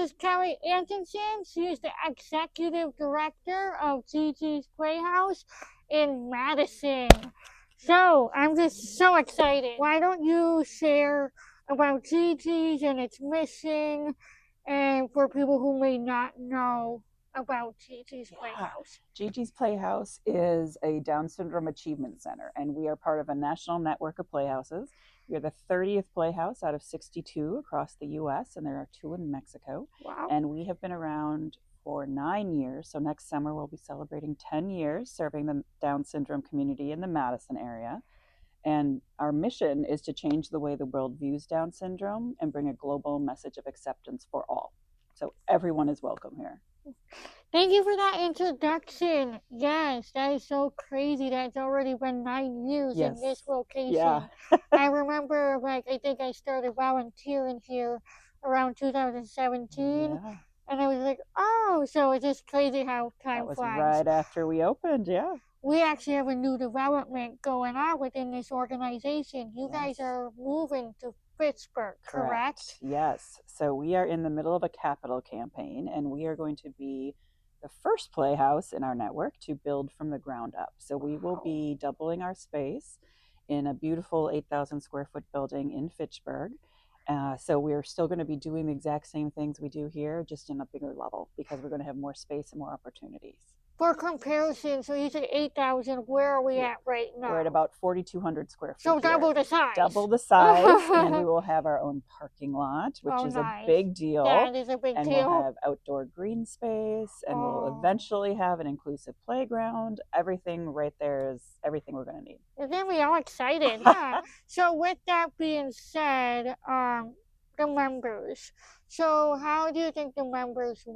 is Kelly Antonson. She is the executive director of GiGi's Playhouse in Madison. So I'm just so excited. Why don't you share about GiGi's and its mission, and for people who may not know about GiGi's Playhouse? GiGi's Playhouse is a Down Syndrome Achievement Center, and we are part of a national network of playhouses. We are the 30th playhouse out of 62 across the U.S., and there are 2 in Mexico. Wow. And we have been around for 9 years. So next summer, we'll be celebrating 10 years serving the Down syndrome community in the Madison area. And our mission is to change the way the world views Down syndrome and bring a global message of acceptance for all. So everyone is welcome here. Thank you for that introduction. Yes, that is so crazy that it's already been 9 years in this location. Yeah. I remember, I think I started volunteering here around 2017. Yeah. And I was like, oh, so it's just crazy how time That was flies. right after we opened, yeah. We actually have a new development going on within this organization. You guys are moving to Fitchburg, correct? Yes. So we are in the middle of a capital campaign, and we are going to be the first playhouse in our network to build from the ground up. So we will be doubling our space in a beautiful 8,000 square foot building in Fitchburg. So we're still going to be doing the exact same things we do here, just in a bigger level, because we're going to have more space and more opportunities. For comparison, so you said 8,000, where are we at right now? We're at about 4,200 square feet. So double the size. Double the size, and we will have our own parking lot, which is a big deal. That is a big and deal. And we'll have outdoor green space, and we'll eventually have an inclusive playground. Everything right there is everything we're going to need. You're getting me all excited. Yeah. So with that being said, the members. So how do you think the members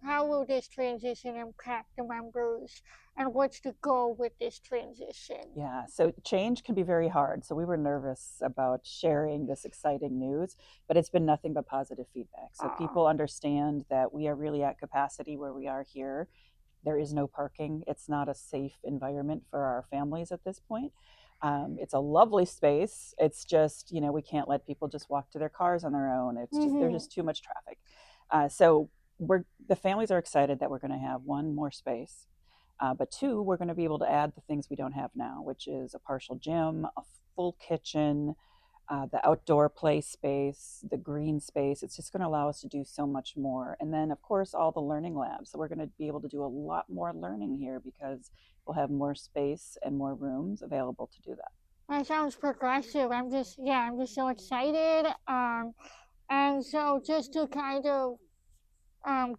how will this transition impact the members, and what's the goal with this transition? Yeah, so change can be very hard. So we were nervous about sharing this exciting news, but it's been nothing but positive feedback. So people understand that we are really at capacity where we are here. There is no parking. It's not a safe environment for our families at this point. It's a lovely space. It's just, we can't let people just walk to their cars on their own. It's just, there's just too much traffic. So the families are excited that we're going to have 1 more space, but 2, we're going to be able to add the things we don't have now, which is a partial gym, a full kitchen, the outdoor play space, the green space. It's just going to allow us to do so much more. And then, of course, all the learning labs. So we're going to be able to do a lot more learning here because we'll have more space and more rooms available to do that. That sounds progressive. I'm just so excited. And so just to kind of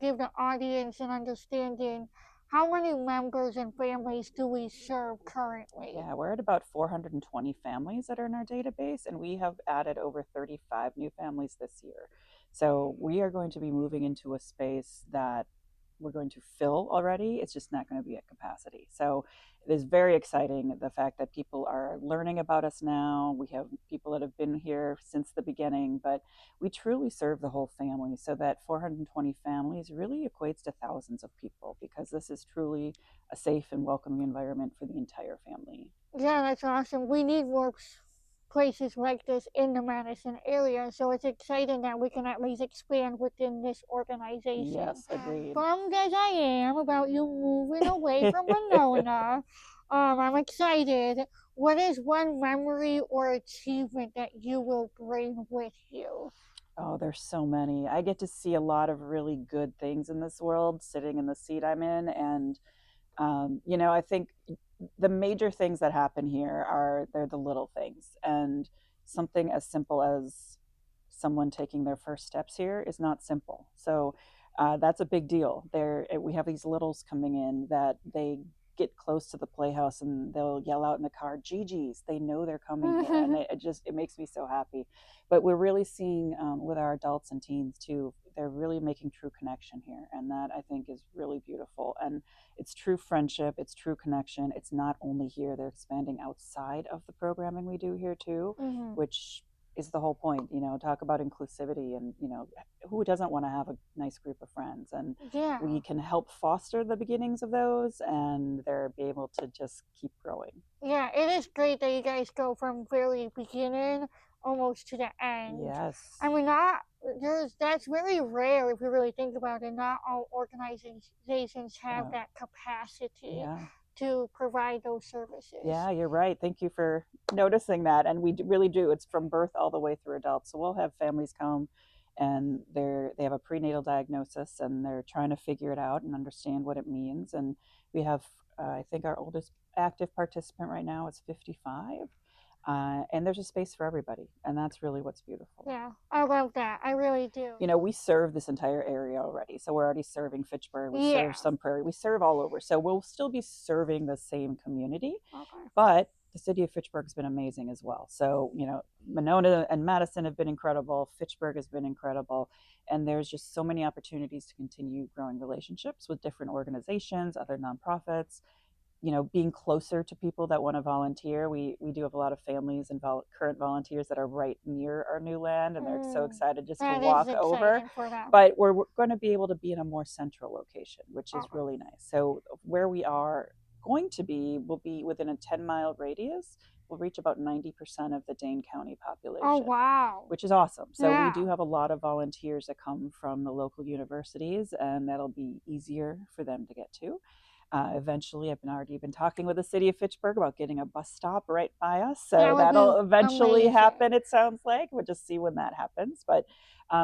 give the audience an understanding, how many members and families do we serve currently? Yeah, we're at about 420 families that are in our database, and we have added over 35 new families this year. So we are going to be moving into a space that we're going to fill already. It's just not going to be at capacity. So it is very exciting, the fact that people are learning about us now. We have people that have been here since the beginning, but we truly serve the whole family. So that 420 families really equates to thousands of people, because this is truly a safe and welcoming environment for the entire family. Yeah, that's awesome. We need more places like this in the Madison area, so it's exciting that we can at least expand within this organization. Yes, agreed. Bummed as I am about you moving away from Monona, I'm excited. What is one memory or achievement that you will bring with you? Oh, there's so many. I get to see a lot of really good things in this world sitting in the seat I'm in, and I think the major things that happen here they're the little things, and something as simple as someone taking their first steps here is not simple. So that's a big deal. We have these littles coming in that they get close to the playhouse and they'll yell out in the car, GiGi's. They know they're coming here, and it makes me so happy. But we're really seeing with our adults and teens too, they're really making true connection here, and that I think is really beautiful. And it's true friendship, it's true connection. It's not only here, they're expanding outside of the programming we do here too, which is the whole point. Talk about inclusivity, and who doesn't want to have a nice group of friends, and we can help foster the beginnings of those, and they're be able to just keep growing. Yeah, it is great that you guys go from very beginning almost to the end. Yes. I mean, that's very rare if you really think about it. Not all organizations have that capacity to provide those services. Yeah, you're right. Thank you for noticing that. And we really do. It's from birth all the way through adults. So we'll have families come and they have a prenatal diagnosis and they're trying to figure it out and understand what it means. And we have, I think our oldest active participant right now is 55. And there's a space for everybody, and that's really what's beautiful. Yeah, I love that. I really do. You know, we serve this entire area already, so we're already serving Fitchburg. We serve some Prairie. We serve all over, so we'll still be serving the same community. Okay. But the city of Fitchburg has been amazing as well. So, you know, Monona and Madison have been incredible. Fitchburg has been incredible. And there's just so many opportunities to continue growing relationships with different organizations, other nonprofits, you know, being closer to people that want to volunteer. We do have a lot of families and current volunteers that are right near our new land, and they're so excited just to walk over. But we're going to be able to be in a more central location, which is really nice. So where we are going to be will be within a 10-mile radius. We'll reach about 90% of the Dane County population. Oh, wow. Which is awesome. So we do have a lot of volunteers that come from the local universities, and that'll be easier for them to get to. Eventually, I've already been talking with the city of Fitchburg about getting a bus stop right by us. So that'll eventually happen, it sounds like. We'll just see when that happens. But,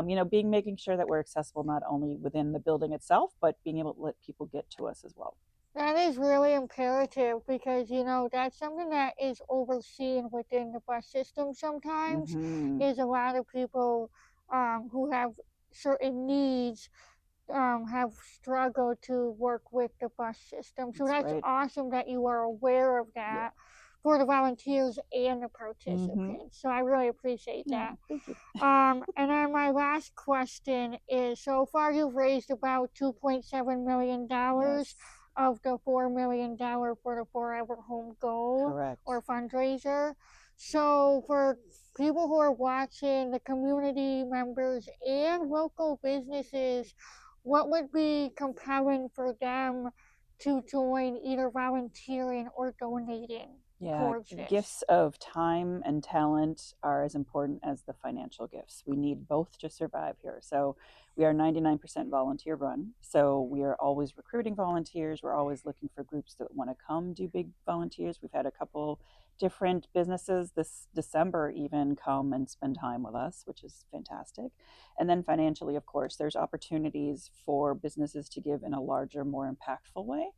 you know, making sure that we're accessible not only within the building itself, but being able to let people get to us as well. That is really imperative because, you know, that's something that is overseen within the bus system sometimes. Is a lot of people who have certain needs have struggled to work with the bus system. So that's awesome that you are aware of that for the volunteers and the participants. So I really appreciate that. Thank you. And then my last question is, so far you've raised about $2.7 million of the $4 million for the Forever Home goal or fundraiser. So for people who are watching, the community members and local businesses, what would be compelling for them to join either volunteering or donating towards this? Gifts of time and talent are as important as the financial gifts. We need both to survive here. So we are 99% volunteer run. So we are always recruiting volunteers. We're always looking for groups that want to come do big volunteers. We've had a couple different businesses this December even come and spend time with us, which is fantastic. And then financially, of course, there's opportunities for businesses to give in a larger, more impactful way.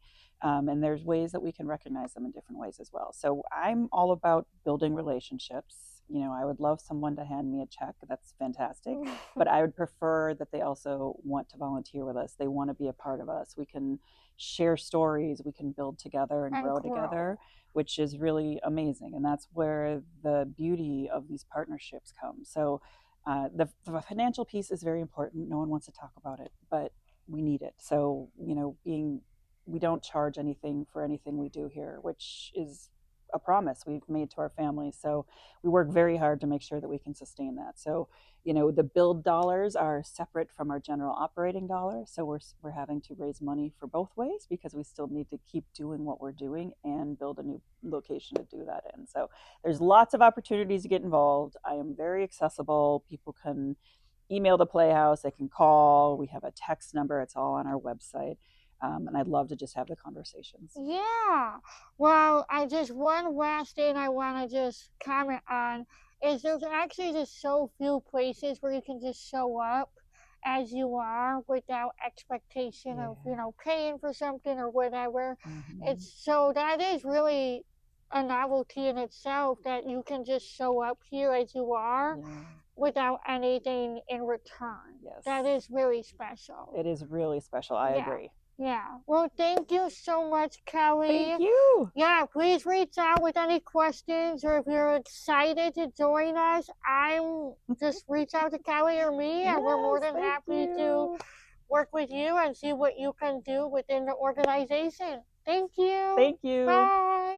And there's ways that we can recognize them in different ways as well. So I'm all about building relationships. You know, I would love someone to hand me a check. That's fantastic. But I would prefer that they also want to volunteer with us. They want to be a part of us. We can share stories. We can build together and grow together, which is really amazing. And that's where the beauty of these partnerships comes. So the financial piece is very important. No one wants to talk about it, but we need it. So, you know, we don't charge anything for anything we do here, which is a promise we've made to our families. So we work very hard to make sure that we can sustain that. So, you know, the build dollars are separate from our general operating dollars. So we're having to raise money for both ways because we still need to keep doing what we're doing and build a new location to do that in. So there's lots of opportunities to get involved. I am very accessible. People can email the Playhouse, they can call. We have a text number. It's all on our website. And I'd love to just have the conversations. Yeah. Well, one last thing I want to just comment on is there's actually just so few places where you can just show up as you are without expectation of, you know, paying for something or whatever. That is really a novelty in itself that you can just show up here as you are without anything in return. That is really special. It is really special. I agree. Yeah. Well, thank you so much, Kelly. Thank you. Yeah, please reach out with any questions or if you're excited to join us, just reach out to Kelly or me and we're more than happy to work with you and see what you can do within the organization. Thank you. Thank you. Bye.